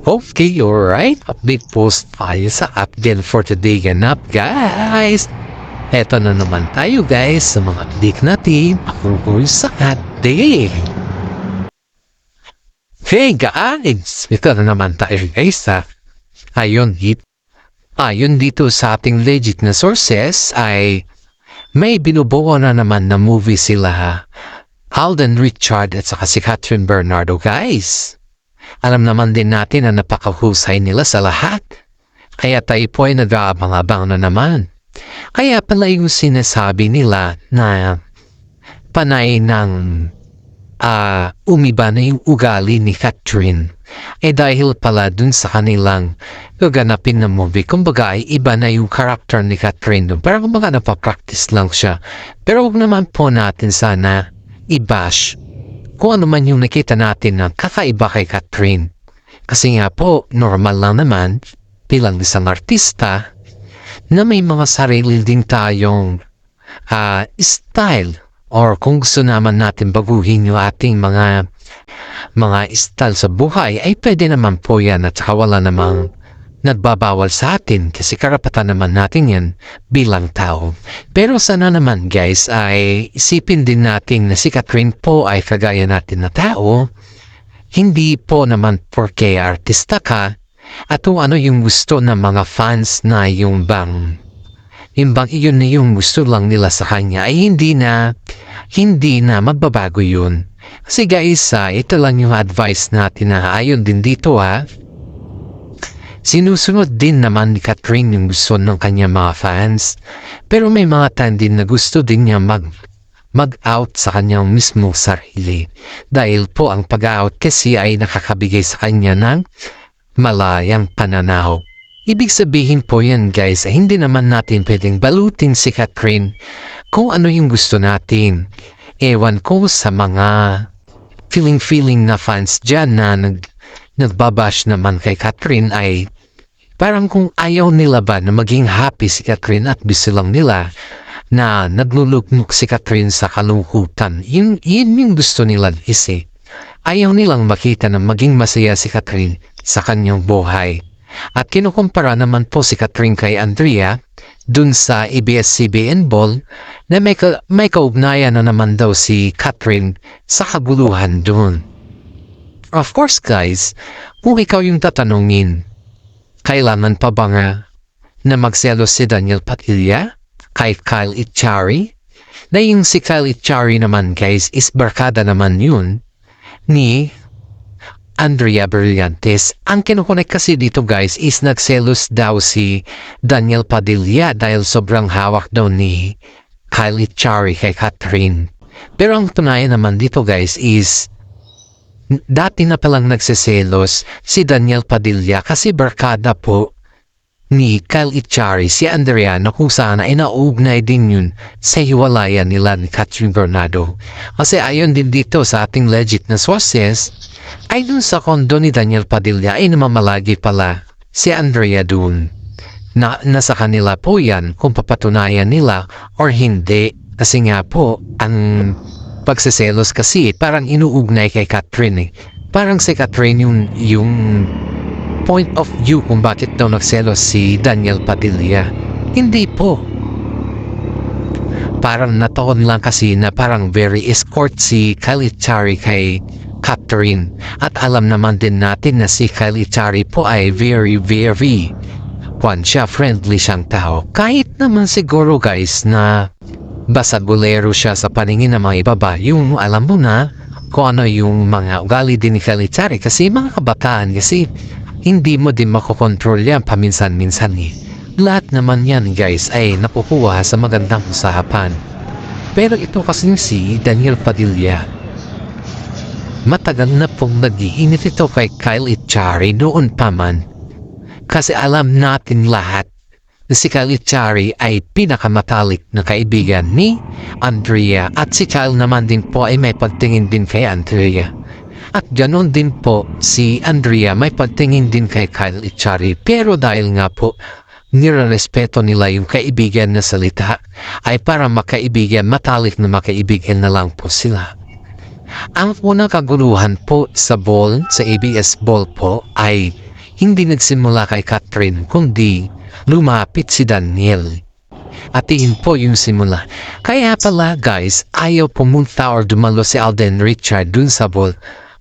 Okay, alright. Update post tayo sa update for today ganap, guys. Eto na naman tayo, guys, sa mga update natin tungkol sa update. Hey, guys! Ito na naman tayo, guys, ha. Ayon dito sa ating legit na sources ay may binubuo na naman na movie sila, Alden Richard at saka si Catherine Bernardo, guys. Alam naman din natin na napakahusay nila sa lahat. Kaya tayo po ay nag-aabang-abang na naman. Kaya pala yung sinasabi nila na panay ng umiba na yung ugali ni Catherine. Dahil pala dun sa kanilang gaganapin na movie. Kumbaga ay iba na yung character ni Catherine dun. Pero kumbaga napapractice lang siya. Pero huwag naman po natin sana i-bash kung ano man yung nakita natin na kakaiba kay Catherine. Kasi nga po, normal lang naman bilang isang artista na may mga sarili din tayong style, or kung gusto naman natin baguhin yung ating mga style sa buhay, ay pwede naman po yan at saka wala namang nagbabawal sa atin kasi karapatan naman natin yan bilang tao. Pero sana naman, guys, ay isipin din natin na si Catherine po ay kagaya natin na tao. Hindi po naman porke artista ka at kung ano yung gusto ng mga fans na yung bang yun na yung gusto lang nila sa kanya ay hindi na magbabago yun. Kasi guys, ito lang yung advice natin na ayon din dito, sinusunod din naman ni Catherine yung gusto ng kanya mga fans. Pero may mga time din na gusto din niya mag-out sa kanyang mismong sarili. Dahil po ang pag-out kasi ay nakakabigay sa kanya ng malayang pananaw. Ibig sabihin po yan, guys, ay hindi naman natin pwedeng balutin si Catherine kung ano yung gusto natin. Ewan ko sa mga feeling na fans dyan na nagbabash naman kay Catherine ay parang kung ayaw nila ba na maging happy si Catherine at gusto lang nila na nagluluknuk si Catherine sa kalungkutan. Yun yung gusto nila kasi. Ayaw nilang makita na maging masaya si Catherine sa kanyang buhay. At kinukumpara naman po si Catherine kay Andrea dun sa ABS-CBN Ball na may kaugnayan na naman daw si Catherine sa kaguluhan dun. Of course, guys, kung ikaw yung tatanungin, kailangan pa ba nga na magselos si Daniel Padilla kay Kyle Echari? Na yung si Kyle Echari naman, guys, is barkada naman yun ni Andrea Brillantes. Ang kinukunik kasi dito, guys, is nagselos daw si Daniel Padilla dahil sobrang hawak daw ni Kyle Echari kay Catherine. Pero ang tunayan naman dito, guys, is dati na palang nagseselos si Daniel Padilla kasi barkada po ni Kyle Echari si Andrea na kung saan ay nauugnay din yun sa hiwalayan nila ni Catherine Bernardo. Kasi ayon din dito sa ating legit na sources ay dun sa kondo ni Daniel Padilla ay namamalagi pala si Andrea dun. Nasa kanila po yan kung papatunayan nila or hindi. Kasi nga po ang pagseselos kasi parang inuugnay kay Catherine. Parang si Catherine yung point of view kung bakit daw nagselos si Daniel Padilla. Hindi po. Parang nataon lang kasi na parang very escort si Kyle Echari kay Catherine. At alam naman din natin na si Kyle Echari po ay very friendly siyang tao. Kahit naman siguro, guys, na basagulero siya sa paningin ng mga ibaba, yung alam mo na kung ano yung mga ugali din ni Kyle Echari kasi mga kabataan kasi hindi mo din makokontrol yan paminsan-minsan Lahat naman yan, guys, ay nakukuha sa magandang usapan. Pero ito kasi si Daniel Padilla, matagal na pong nag-iinit ito kay Kyle Echari noon pa man. Kasi alam natin lahat si Kyle Echari ay pinakamatalik na kaibigan ni Andrea at si Kyle naman din po ay may pagtingin din kay Andrea. At ganoon din po si Andrea may pagtingin din kay Kyle Echari. Pero dahil nga po nirerespeto nila yung kaibigan na salita ay para makaibigan, matalik na makaibigan na lang po sila. Ang unang kaguluhan po sa ball, sa ABS Ball po ay hindi nagsimula kay Catherine kundi lumapit si Daniel. At iyon po yung simula. Kaya pala guys, ayaw pumunta or dumalo si Alden Richard dun sa ball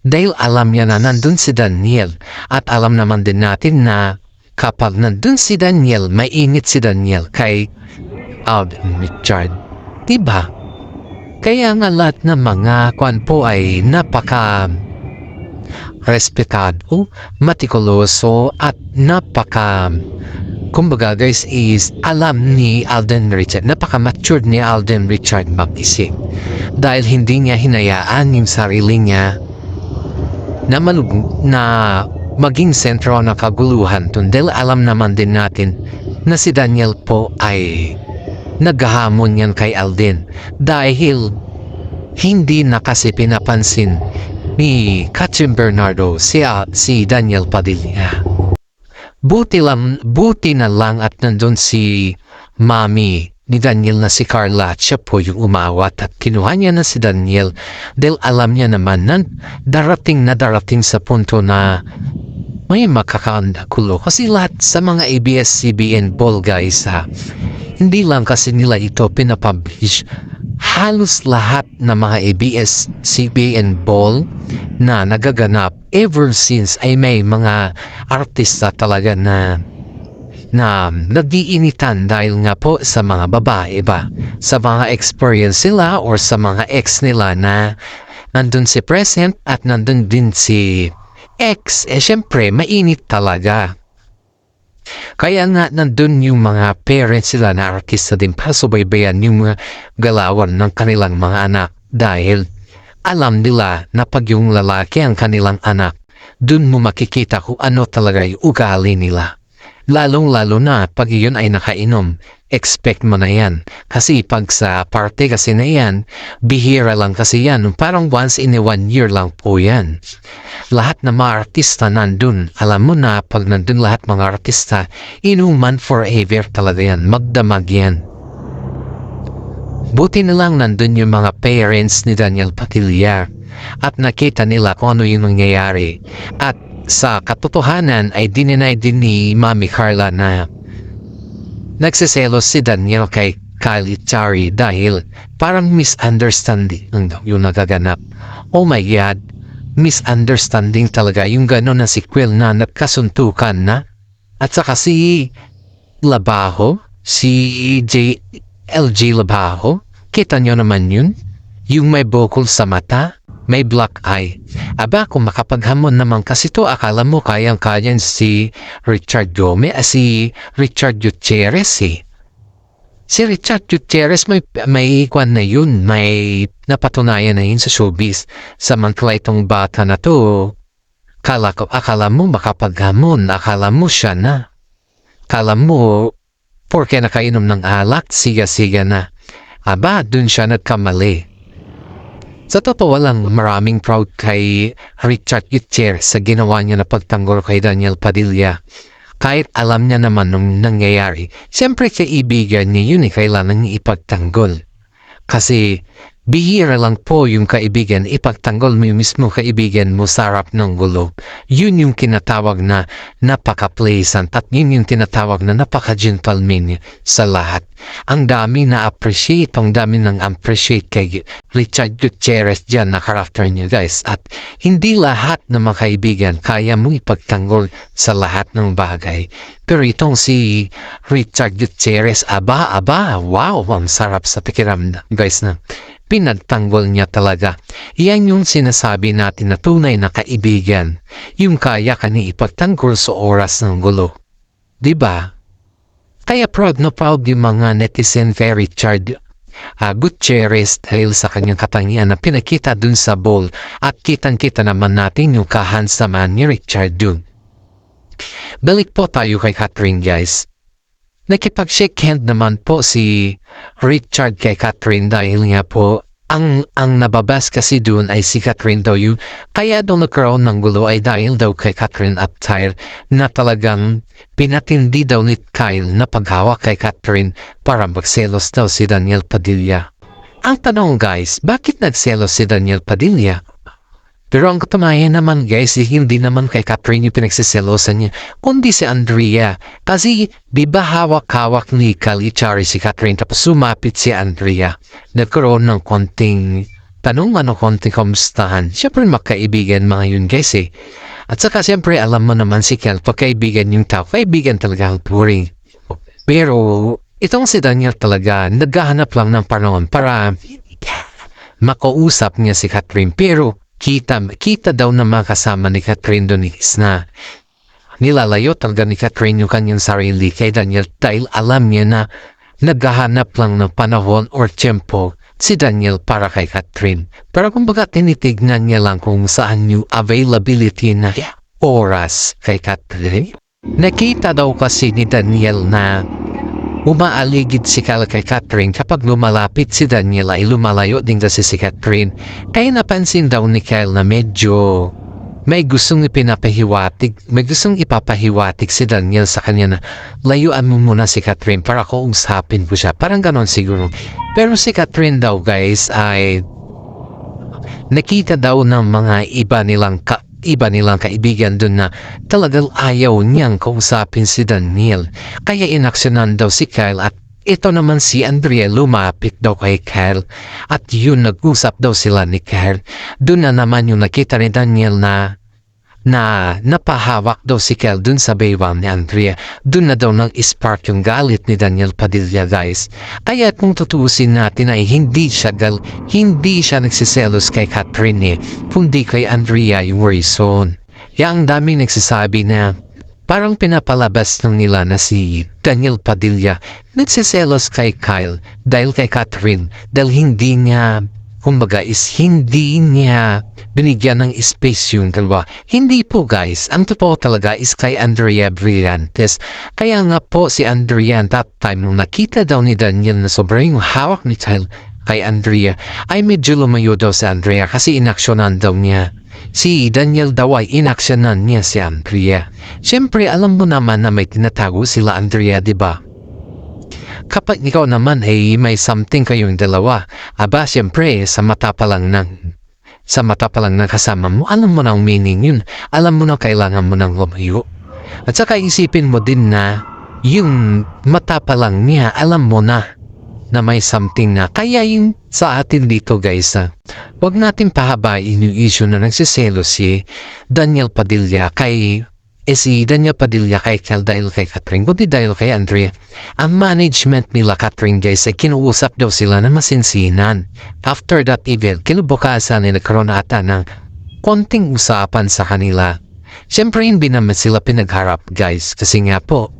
dahil alam niya na nandun si Daniel. At alam naman din natin na kapag nandun si Daniel, mainit si Daniel kay Alden Richard. Diba? Kaya nga lahat ng mga kwan po ay napaka respetado, matikuloso at kumbaga guys is alam ni Alden Richard, napaka-matured ni Alden Richard mag-isip. Dahil hindi niya hinayaan yung sarili niya na maging sentro ng kaguluhan. Dahil alam naman din natin na si Daniel po ay naghahamon yan kay Alden. Dahil hindi na kasi pinapansin ni Catherine Bernardo si Daniel Padilla. Buti na lang at nandun si mami ni Daniel na si Carla at siya po yung umawat at kinuha niya na si Daniel dahil alam niya naman na darating sa punto na may makakaandakulo. Kasi lahat sa mga ABS-CBN ball guys hindi lang kasi nila ito pinapublish. Halos lahat ng mga ABS-CBN ball na nagaganap ever since ay may mga artista talaga na nag-iinitan dahil nga po sa mga babae ba, sa mga experience sila or sa mga ex nila na nandun si present at nandun din si ex. Syempre mainit talaga. Kaya nga nandun yung mga parents sila na artista din para subaybayan yung mga galawan ng kanilang mga anak dahil alam nila na pag yung lalaki ang kanilang anak, dun mo makikita kung ano talaga yung ugali nila. Lalong-lalo na pag yun ay nakainom, expect mo na yan. Kasi pag sa party kasi na yan, bihira lang kasi yan. Parang once in a 1 year lang po yan. Lahat na mga artista nandun, alam mo na pag nandun lahat mga artista, inuman forever talaga yan. Magdamag yan. Buti na lang nandun yung mga parents ni Daniel Padilla at nakita nila kung ano yung nangyayari. At sa katotohanan ay dininay din ni Mami Carla na nagsiselos si Daniel kay Kylie Chari dahil parang misunderstanding yung nagaganap. Oh my God, misunderstanding talaga yung gano'n na sequel na nagkasuntukan na. At saka si Labajo, si LG Labajo, kita nyo naman yun? Yung may bukol sa mata, may black eye. Aba, kung makapaghamon naman kasi to, akala mo kayang-kayan si Richard Gomez, si Richard Gutierrez Si Richard Gutierrez may kwan na yun, may napatunayan na yun sa showbiz. Samantala itong bata na to, akala mo makapaghamon, akala mo siya na. Akala mo, porke nakainom ng alak, siga-siga na. Aba, dun siya nagkamali. Sa totoo lang, maraming proud kay Richard Gutierrez sa ginawa niya na pagtanggol kay Daniel Padilla. Kahit alam niya naman nung nangyayari, siyempre kaibigan niya yun kailangan niya ipagtanggol. Kasi bihira lang po yung kaibigan, ipagtanggol mo yung mismo kaibigan mo sa harap ng gulo. Yun yung tinatawag na napaka-pleasant at yun yung tinatawag na napaka-gentleman sa lahat. Ang dami na appreciate, ang dami nang appreciate kay Richard Gutierrez dyan na karakter niya guys. At hindi lahat ng mga kaibigan kaya mo ipagtanggol sa lahat ng bagay. Pero itong si Richard Gutierrez, wow, ang sarap sa pakiramdam guys na pinagtanggol niya talaga. Yan yung sinasabi natin na tunay na kaibigan. Yung kaya ka ni ipagtanggol sa oras ng gulo. Diba? Kaya proud na proud yung mga netizen kay Richard Gutierrez dahil sa kanyang katangian na pinakita dun sa ball at kitang-kita naman natin yung kahansaman ni Richard dun. Balik po tayo kay Catherine guys. Nakipag-shake hand naman po si Richard kay Catherine dahil nga po ang nababas kasi doon ay si Catherine daw yung kaya daw nagkaroon ng gulo ay dahil daw kay Catherine at Tyre na talagang pinatindi daw ni Kyle na paghawak kay Catherine para magselos daw si Daniel Padilla. Ang tanong guys, bakit nagselos si Daniel Padilla? Pero ang katunayan naman guys, hindi naman kay Catherine yung pinagsiselosan niya, kundi si Andrea. Kasi di ba hawak-hawak ni Kalichari si Catherine tapos sumapit si Andrea. Nagkaroon ng konting tanong konting kamustahan. Siyempre magkaibigan mga yun guys eh. At saka siyempre alam mo naman si Kel, pagkaibigan yung tao, kaibigan talaga ang turing. Pero itong si Daniel talaga, naghahanap lang ng panahon para makausap niya si Catherine. Pero kita daw na makasama ni Catherine doon is na nilalayo talaga ni Catherine yung kanyang sarili kay Daniel dahil alam niya na naghahanap lang ng panahon or tempo si Daniel para kay Catherine. Pero kumbaga tinitignan niya lang kung saan yung availability na oras kay Catherine. Nakita daw kasi ni Daniel na umaaligid si Kyle kay Catherine kapag lumalapit si Daniel ay lumalayo din kasi si Catherine. Kaya napansin daw ni Kyle na medyo may gustong ipapahiwatig si Daniel sa kanya na layuan mo muna si Catherine para kausapin ko siya. Parang ganon siguro. Pero si Catherine daw guys ay nakita daw ng mga iba nilang kaibigan dun na talagang ayaw niyang kausapin si Daniel. Kaya inaksyonan daw si Kyle at ito naman si Andrea lumapit daw kay Kyle at yun nag-usap daw sila ni Kyle. Dun na naman yung nakita ni Daniel na napahawak daw si Kyle dun sa baywang ni Andrea. Dun na daw nag-spark yung galit ni Daniel Padilla guys. Kaya kung tutuusin natin ay hindi siya nagsiselos kay Catherine kundi kay Andrea yung reason. Kaya ang daming nagsasabi na parang pinapalabas ng nila na si Daniel Padilla nagsiselos kay Kyle dahil kay Catherine dahil hindi niya binigyan ng space yung dalawa. Hindi po guys, ang totoo talaga is kay Andrea Brillantes. Kaya nga po si Andrea that time nung nakita daw ni Daniel na sobrang yung hawak ni Kyle kay Andrea ay medyo lumayo daw si Andrea kasi inaksyonan daw niya. Si Daniel daw ay inaksyonan niya si Andrea. Siyempre alam mo naman na may tinatago sila Andrea, diba? Kapag ikaw naman ay may something kayong dalawa, aba siyempre sa mata pa lang ng kasama mo, alam mo na ang meaning yun. Alam mo na kailangan mo nang lumayo. At saka isipin mo din na yung mata pa lang niya, alam mo na may something na. Kaya yung sa atin dito guys, wag natin pahabain yung issue na nagsiselo si Daniel Padilla kay Kyle dahil kay Catherine, kundi dahil kay Andrea. Ang management nila Catherine guys ay kinuusap daw sila na masinsinan. After that event, kinubukasan ay nagkaroon ata ng konting usapan sa kanila. Siyempre hindi naman sila pinagharap guys kasi nga po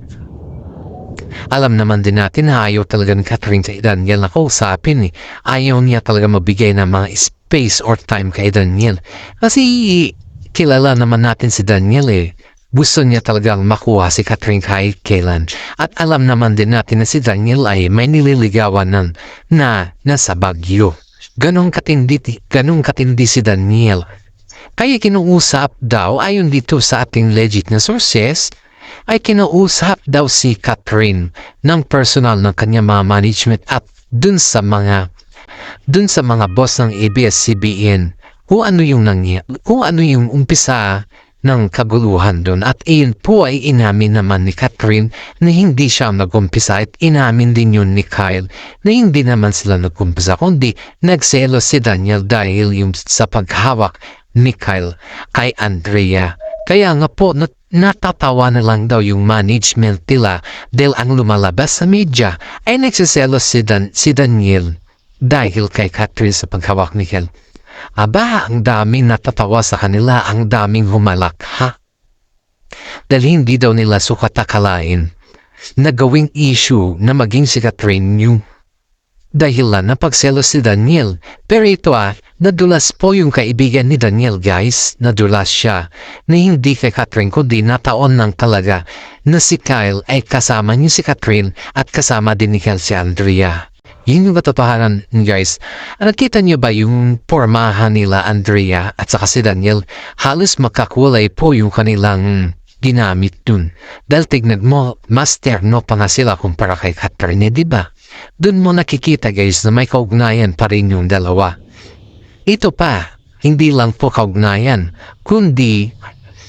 alam naman din natin na ayaw talaga ni Catherine kay Daniel na kausapin Ayaw niya talaga mabigay ng mga space or time kay Daniel. Kasi kilala naman natin si Daniel Gusto niya talagang makuha si Catherine kahit kailan. At alam naman din natin na si Daniel ay may nililigawan na nasa Baguio. Ganong katindi si Daniel. Kaya kinuusap daw, ayon dito sa ating legit na sources, ay kinuusap daw si Catherine ng personal ng kanyang mga management at dun sa mga boss ng ABS-CBN kung ano yung umpisa ng kaguluhan doon. At iyon po ay inamin naman ni Catherine na hindi siya nag-umpisa at inamin din yun ni Kyle na hindi naman sila nag-umpisa kundi nagselos si Daniel dahil yung sa paghawak ni Kyle kay Andrea. Kaya nga po natatawa na lang daw yung management nila dahil ang lumalabas sa media ay nagsiselos si Daniel dahil kay Catherine sa paghawak ni Kyle. Aba, ang daming natatawa sa kanila, ang daming humalak, Dahil hindi daw nila sukat akalain na gawing issue na maging si Catherine yung dahilan na pagselos si Daniel. Pero ito nadulas po yung kaibigan ni Daniel guys, nadulas siya na hindi kay Catherine kundi nataon lang talaga na si Kyle ay kasama niya si Catherine at kasama din ni Kyle si Andrea. Yun yung katotohanan guys. Nakita niyo ba yung pormahan nila Andrea at saka si Daniel? Halos makakulay po yung kanilang ginamit dun. Dahil tignan mo, mas terno pa nga sila kumpara kay Catherine, diba? Dun mo nakikita guys na may kaugnayan pa rin yung dalawa. Ito pa, hindi lang po kaugnayan, kundi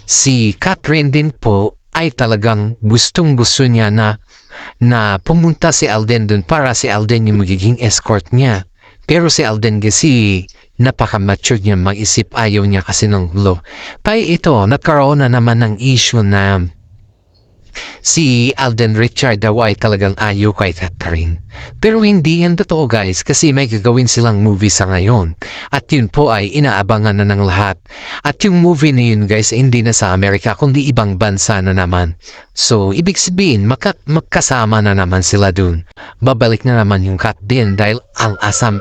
si Catherine din po ay talagang gustong-gusto niya na pumunta si Alden dun para si Alden yung magiging escort niya. Pero si Alden kasi napaka-mature niya mag-isip, ayaw niya kasi ng gulo. Kaya ito, nagkaroon na naman ng issue na si Alden Richard daw ay talagang ayaw kay Catherine. Pero hindi yan totoo guys, kasi may gagawin silang movie sa ngayon. At yun po ay inaabangan na ng lahat. At yung movie na yun guys, hindi na sa Amerika kundi ibang bansa na naman. So ibig sabihin magkasama na naman sila dun. Babalik na naman yung Kat din dahil ang asam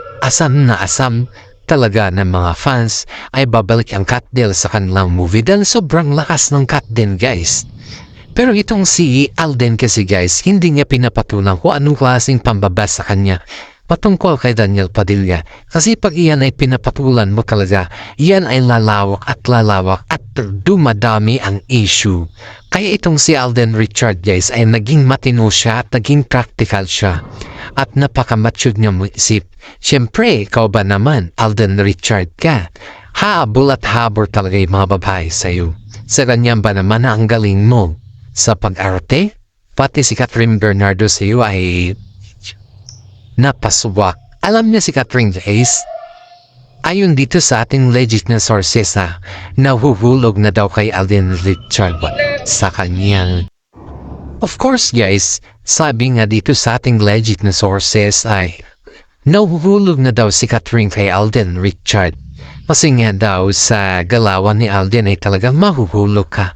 talaga ng mga fans ay babalik ang Kat Del sa kanilang movie dahil sobrang lakas ng Kat din guys. Pero itong si Alden kasi guys, hindi niya pinapatulang kung anong klaseng pambaba sa kanya patungkol kay Daniel Padilla. Kasi pag iyan ay pinapatulan mo talaga, iyan ay lalawak at dumadami ang issue. Kaya itong si Alden Richard guys ay naging matino siya at naging practical siya. At napaka-mature niya mo isip. Siyempre, ikaw ba naman, Alden Richard ka? Habol at habor talaga yung mga babae sa'yo. Sa ganyan ba naman na ang galing mo? Sa pag-arte, pati si Catherine Bernardo sa iyo ay napasubak. Alam niya si Catherine guys, ayon dito sa ating legit na sources nahuhulog na daw kay Alden Richard sa kanya. Of course guys, sabi nga dito sa ating legit na sources ay nahuhulog na daw si Catherine kay Alden Richard. Kasi nga daw sa galawan ni Alden ay talagang mahuhulog ka.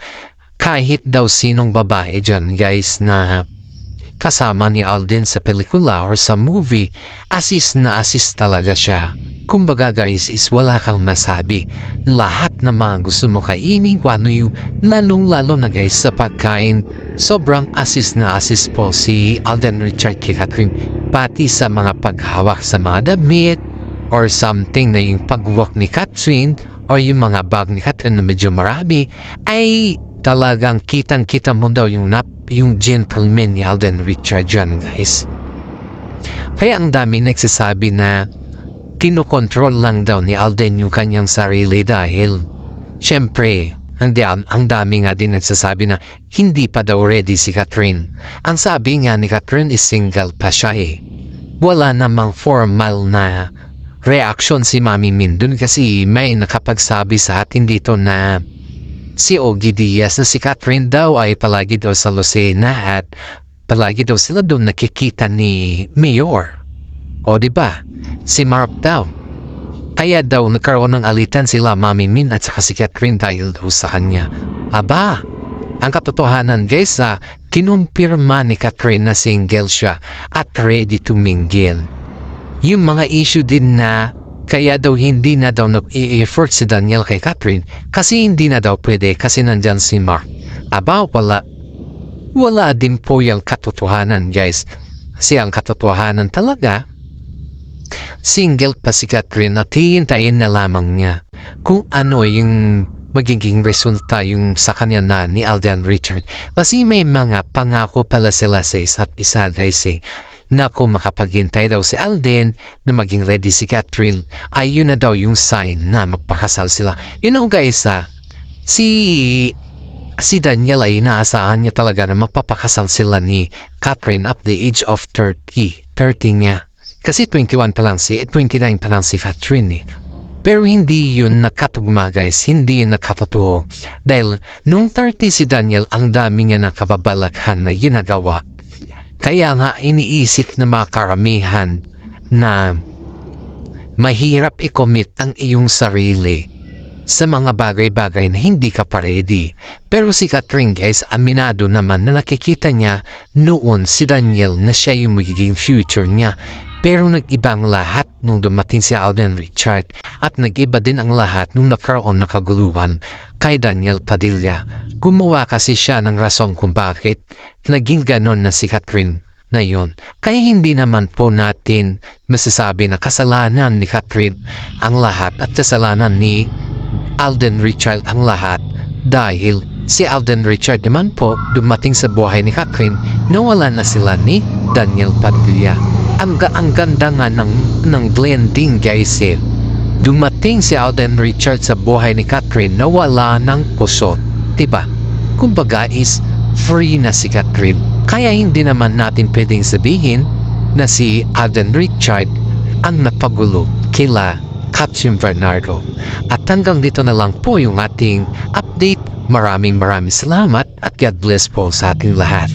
Kahit daw sinong babae dyan guys na kasama ni Alden sa pelikula or sa movie, assist talaga siya. Kumbaga guys is wala kang masabi. Lahat na mga gusto mo kainin, wano yung lalong-lalo na guys sa pagkain. Sobrang assist po si Alden Richard kay Catherine. Pati sa mga paghawak sa mga damit or something na yung pagwalk ni Catherine or yung mga bag ni Catherine na medyo marami ay talagang kitang-kita mo daw yung gentleman ni Alden Richard dyan guys. Kaya ang dami nagsasabi na kinokontrol lang daw ni Alden yung kanyang sarili dahil syempre ang dami nga din nagsasabi na hindi pa daw ready si Catherine. Ang sabi nga ni Catherine is single pa siya Wala namang formal na reaction si Mami Min dun kasi may nakapagsabi sa atin dito na si Ogie Diaz na si Catherine daw ay palagi daw sa Lucena at palagi daw sila doon nakikita ni Mayor. O diba? Si Mark daw. Kaya daw nagkaroon ng alitan sila Mami Min at saka si Catherine dahil daw sa kanya. Aba, ang katotohanan guys kinumpirma ni Catherine na single siya at ready to mingle. Yung mga issue din na kaya daw hindi na daw nag-i-effort si Daniel kay Catherine kasi hindi na daw pwede kasi nandyan si Mark. Aba, wala din po yung katotohanan guys. Kasi ang katotohanan talaga, single pa si Catherine at hihintayin na lamang niya kung ano yung magiging resulta yung sa kanya na ni Alden Richard. Kasi may mga pangako pala sila sa isa't isa guys na kung makapaghintay daw si Alden na maging ready si Catherine ay yun na daw yung sign na magpakasal sila. You know guys si Daniel ay inaasahan niya talaga na magpapakasal sila ni Catherine at the age of 30 niya. Kasi 21 pa lang 29 pa lang si Catherine Pero hindi yun nakatugma guys, hindi yun nakatotoo. Dahil nung 30 si Daniel ang dami niya nakababalaghan na ginagawa. Kaya nga iniisip na mga karamihan na mahirap i-commit ang iyong sarili sa mga bagay-bagay na hindi ka pa ready. Pero si Catherine guys, aminado naman na nakikita niya noon si Daniel na siya yung magiging future niya. Pero nag-iba ang lahat nung dumating si Alden Richard at nag-iba din ang lahat nung nagkaroon ng kaguluhan kay Daniel Padilla. Gumawa kasi siya ng rason kung bakit naging ganon na si Catherine na yun. Kaya hindi naman po natin masasabi na kasalanan ni Catherine ang lahat at kasalanan ni Alden Richard ang lahat dahil si Alden Richard naman po dumating sa buhay ni Catherine nawala na sila ni Daniel Padilla. Ang ganda nga ng blending guys Dumating si Alden Richard sa buhay ni Catherine na wala ng puso, diba? Kumbaga is free na si Catherine. Kaya hindi naman natin pwedeng sabihin na si Alden Richard ang napagulo kila Captain Bernardo. At hanggang dito na lang po yung ating update. Maraming salamat at God bless po sa ating lahat.